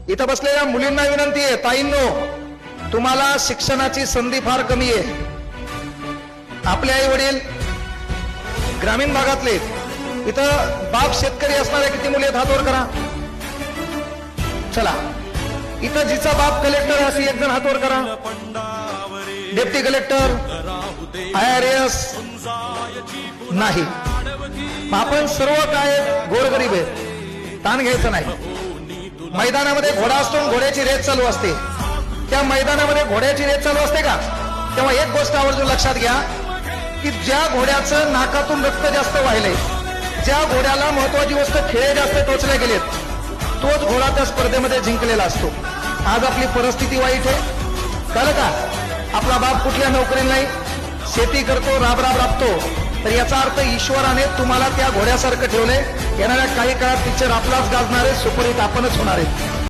इथं बसलेल्या मुलींना विनंती आहे, ताईंनो, तुम्हाला शिक्षणाची संधी फार कमी आहे. आपले आई वडील ग्रामीण भागातले, इथं बाप शेतकरी असणारे किती मुले आहेत, हात वर करा. चला, इथं जिचा बाप कलेक्टर अशी एक जण हात वर करा. डेप्टी कलेक्टर, IRS नाही. आपण सर्व काय गोरगरीब आहेत, ताण घ्यायचं नाही. मैदानामध्ये घोडा असतो, घोड्याची रेस चालू असते. त्या मैदानामध्ये घोड्याची रेस चालू असते का, तेव्हा एक गोष्ट आवर्जून लक्षात घ्या की ज्या घोड्याचं नाकातून रक्त जास्त वाहिले, ज्या घोड्याला महत्वाची गोष्ट खेळे जास्त टोचले गेलेत, तोच घोडा त्या स्पर्धेमध्ये जिंकलेला असतो. आज आपली परिस्थिती वाईट आहे. कळलं का? आपला बाप कुठल्या नोकरी नाही, शेती करतो, राबतो, तर याचा अर्थ ईश्वराने तुम्हाला त्या घोड्यासारखं ठेवलंय. येणाऱ्या काही काळात पिक्चर आपलाच गाजणार आहे, सुपरहिट आपणच होणार आहे.